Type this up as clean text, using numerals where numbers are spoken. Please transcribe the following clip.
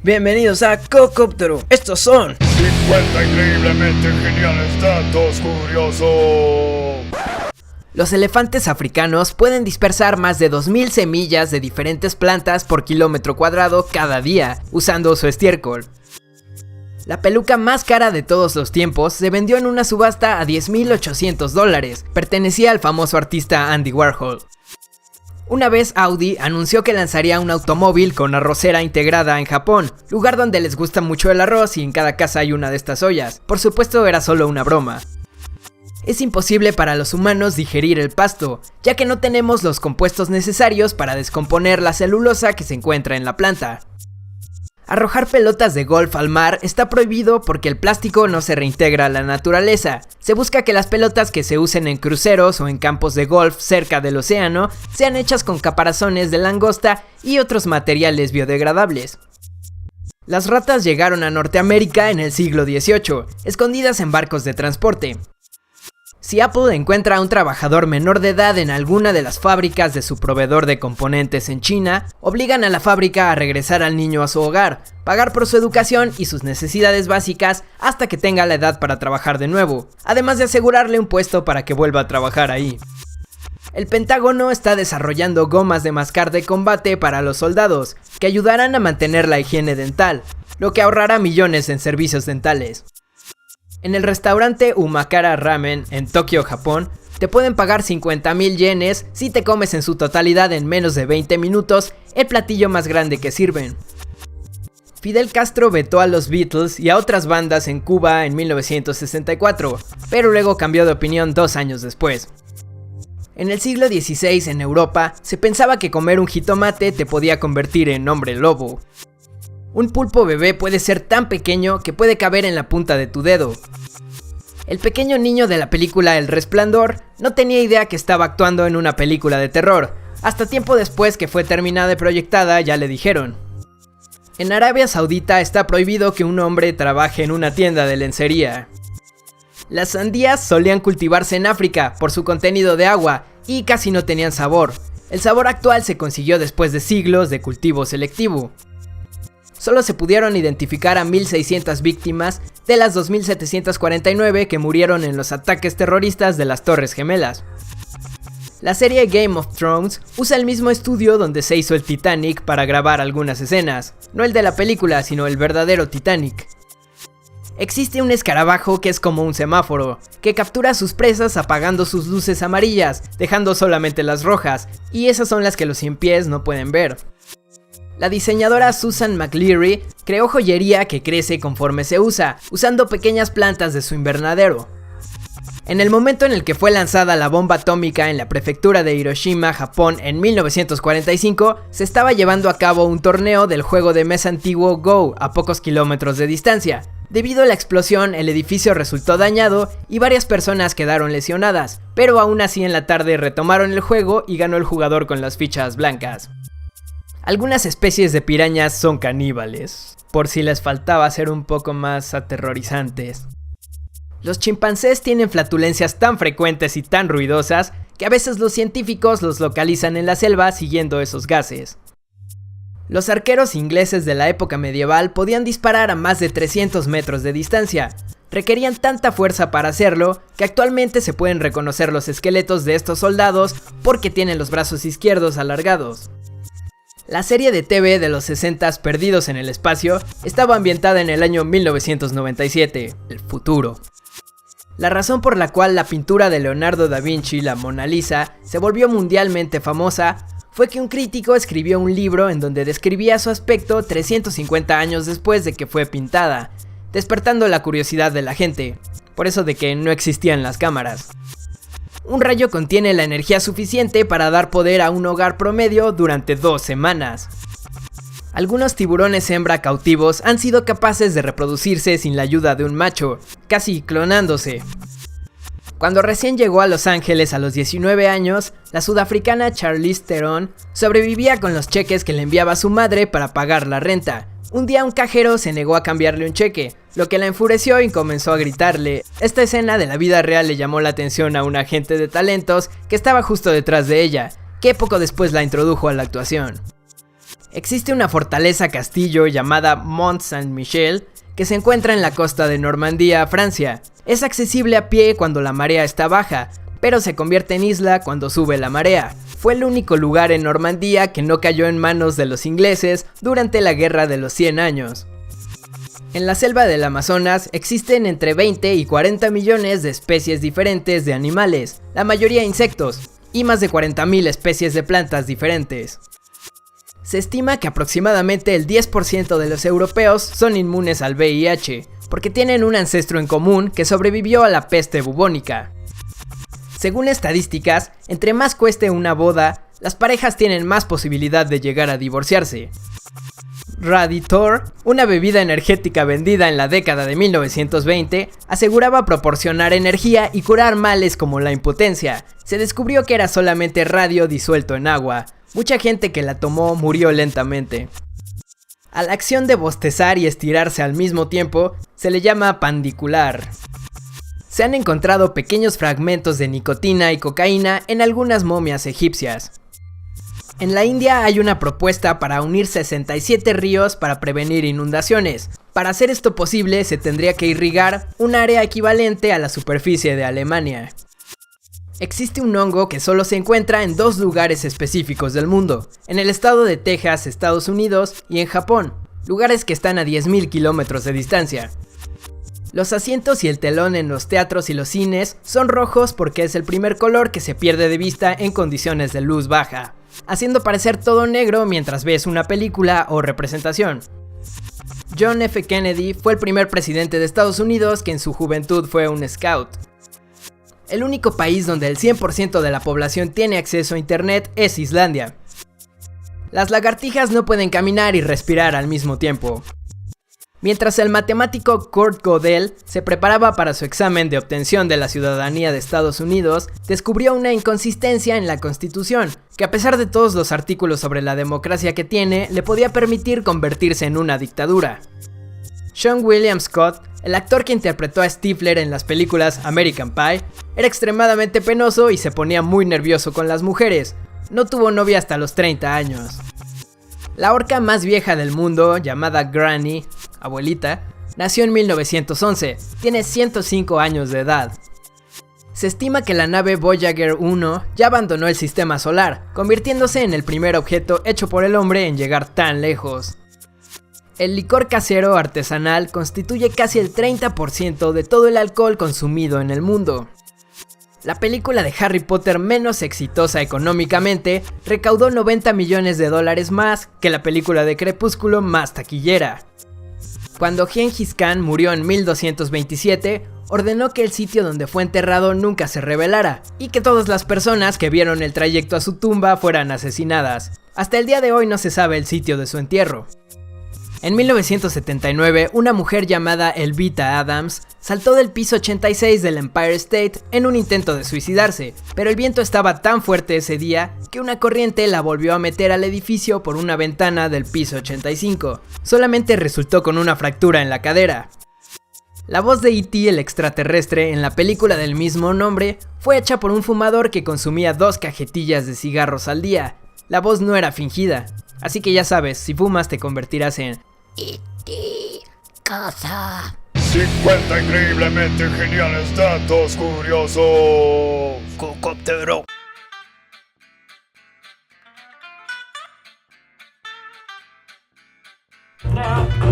Bienvenidos a Cocóptero. Estos son 50 increíblemente geniales datos curiosos. los elefantes africanos pueden dispersar más de 2000 semillas de diferentes plantas por kilómetro cuadrado cada día, usando su estiércol. La peluca más cara de todos los tiempos se vendió en una subasta a $10,800. Pertenecía al famoso artista Andy Warhol. Una vez Audi anunció que lanzaría un automóvil con arrocera integrada en Japón, lugar donde les gusta mucho el arroz y en cada casa hay una de estas ollas. Por supuesto era solo una broma. Es imposible para los humanos digerir el pasto, ya que no tenemos los compuestos necesarios para descomponer la celulosa que se encuentra en la planta. Arrojar pelotas de golf al mar está prohibido porque el plástico no se reintegra a la naturaleza. Se busca que las pelotas que se usen en cruceros o en campos de golf cerca del océano sean hechas con caparazones de langosta y otros materiales biodegradables. Las ratas llegaron a Norteamérica en el siglo XVIII, escondidas en barcos de transporte. Si Apple encuentra a un trabajador menor de edad en alguna de las fábricas de su proveedor de componentes en China, obligan a la fábrica a regresar al niño a su hogar, pagar por su educación y sus necesidades básicas hasta que tenga la edad para trabajar de nuevo, además de asegurarle un puesto para que vuelva a trabajar ahí. El Pentágono está desarrollando gomas de mascar de combate para los soldados, que ayudarán a mantener la higiene dental, lo que ahorrará millones en servicios dentales. En el restaurante Umakara Ramen en Tokio, Japón, te pueden pagar 50,000 yenes si te comes en su totalidad en menos de 20 minutos el platillo más grande que sirven. Fidel Castro vetó a los Beatles y a otras bandas en Cuba en 1964, pero luego cambió de opinión 2 años después. En el siglo XVI en Europa se pensaba que comer un jitomate te podía convertir en hombre lobo. Un pulpo bebé puede ser tan pequeño que puede caber en la punta de tu dedo. El pequeño niño de la película El Resplandor no tenía idea que estaba actuando en una película de terror. Hasta tiempo después que fue terminada y proyectada ya le dijeron. En Arabia Saudita está prohibido que un hombre trabaje en una tienda de lencería. Las sandías solían cultivarse en África por su contenido de agua y casi no tenían sabor. El sabor actual se consiguió después de siglos de cultivo selectivo. Solo se pudieron identificar a 1,600 víctimas de las 2,749 que murieron en los ataques terroristas de las Torres Gemelas. La serie Game of Thrones usa el mismo estudio donde se hizo el Titanic para grabar algunas escenas, no el de la película, sino el verdadero Titanic. Existe un escarabajo que es como un semáforo, que captura a sus presas apagando sus luces amarillas, dejando solamente las rojas, y esas son las que los ciempiés no pueden ver. La diseñadora Susan McLeary creó joyería que crece conforme se usa, usando pequeñas plantas de su invernadero. En el momento en el que fue lanzada la bomba atómica en la prefectura de Hiroshima, Japón, en 1945, se estaba llevando a cabo un torneo del juego de mesa antiguo Go a pocos kilómetros de distancia. Debido a la explosión, el edificio resultó dañado y varias personas quedaron lesionadas, pero aún así en la tarde retomaron el juego y ganó el jugador con las fichas blancas. Algunas especies de pirañas son caníbales, por si les faltaba ser un poco más aterrorizantes. Los chimpancés tienen flatulencias tan frecuentes y tan ruidosas que a veces los científicos los localizan en la selva siguiendo esos gases. Los arqueros ingleses de la época medieval podían disparar a más de 300 metros de distancia. Requerían tanta fuerza para hacerlo que actualmente se pueden reconocer los esqueletos de estos soldados porque tienen los brazos izquierdos alargados. La serie de TV de los 60s Perdidos en el Espacio estaba ambientada en el año 1997, el futuro. La razón por la cual la pintura de Leonardo da Vinci, la Mona Lisa, se volvió mundialmente famosa fue que un crítico escribió un libro en donde describía su aspecto 350 años después de que fue pintada, despertando la curiosidad de la gente, por eso de que no existían las cámaras. Un rayo contiene la energía suficiente para dar poder a un hogar promedio durante 2 semanas. Algunos tiburones hembra cautivos han sido capaces de reproducirse sin la ayuda de un macho, casi clonándose. Cuando recién llegó a Los Ángeles a los 19 años, la sudafricana Charlize Theron sobrevivía con los cheques que le enviaba su madre para pagar la renta. Un día un cajero se negó a cambiarle un cheque, lo que la enfureció y comenzó a gritarle. Esta escena de la vida real le llamó la atención a un agente de talentos que estaba justo detrás de ella, que poco después la introdujo a la actuación. Existe una fortaleza castillo llamada Mont Saint-Michel que se encuentra en la costa de Normandía, Francia. Es accesible a pie cuando la marea está baja, pero se convierte en isla cuando sube la marea. Fue el único lugar en Normandía que no cayó en manos de los ingleses durante la Guerra de los 100 años. En la selva del Amazonas existen entre 20 y 40 millones de especies diferentes de animales, la mayoría insectos, y más de 40.000 especies de plantas diferentes. Se estima que aproximadamente el 10% de los europeos son inmunes al VIH, porque tienen un ancestro en común que sobrevivió a la peste bubónica. Según estadísticas, entre más cueste una boda, las parejas tienen más posibilidad de llegar a divorciarse. Raditor, una bebida energética vendida en la década de 1920, aseguraba proporcionar energía y curar males como la impotencia. Se descubrió que era solamente radio disuelto en agua. Mucha gente que la tomó murió lentamente. A la acción de bostezar y estirarse al mismo tiempo se le llama pandicular. Se han encontrado pequeños fragmentos de nicotina y cocaína en algunas momias egipcias. En la India hay una propuesta para unir 67 ríos para prevenir inundaciones. Para hacer esto posible se tendría que irrigar un área equivalente a la superficie de Alemania. Existe un hongo que solo se encuentra en 2 lugares específicos del mundo, en el estado de Texas, Estados Unidos, y en Japón, lugares que están a 10.000 kilómetros de distancia. Los asientos y el telón en los teatros y los cines son rojos porque es el primer color que se pierde de vista en condiciones de luz baja, haciendo parecer todo negro mientras ves una película o representación. John F. Kennedy fue el primer presidente de Estados Unidos que en su juventud fue un scout. El único país donde el 100% de la población tiene acceso a internet es Islandia. Las lagartijas no pueden caminar y respirar al mismo tiempo. Mientras el matemático Kurt Gödel se preparaba para su examen de obtención de la ciudadanía de Estados Unidos, descubrió una inconsistencia en la Constitución, que a pesar de todos los artículos sobre la democracia que tiene, le podía permitir convertirse en una dictadura. Sean William Scott, el actor que interpretó a Stifler en las películas American Pie, era extremadamente penoso y se ponía muy nervioso con las mujeres. No tuvo novia hasta los 30 años. La orca más vieja del mundo, llamada Granny, abuelita, nació en 1911, tiene 105 años de edad. Se estima que la nave Voyager 1 ya abandonó el sistema solar, convirtiéndose en el primer objeto hecho por el hombre en llegar tan lejos. El licor casero artesanal constituye casi el 30% de todo el alcohol consumido en el mundo. La película de Harry Potter menos exitosa económicamente recaudó $90 millones más que la película de Crepúsculo más taquillera. Cuando Gengis Khan murió en 1227, ordenó que el sitio donde fue enterrado nunca se revelara y que todas las personas que vieron el trayecto a su tumba fueran asesinadas. Hasta el día de hoy no se sabe el sitio de su entierro. En 1979, una mujer llamada Elvita Adams saltó del piso 86 del Empire State en un intento de suicidarse, pero el viento estaba tan fuerte ese día que una corriente la volvió a meter al edificio por una ventana del piso 85. Solamente resultó con una fractura en la cadera. La voz de E.T. el extraterrestre en la película del mismo nombre fue hecha por un fumador que consumía 2 cajetillas de cigarros al día. La voz no era fingida, así que ya sabes, si fumas te convertirás en E.T. Casa. 50 increíblemente geniales datos curiosos. Cocotero. No.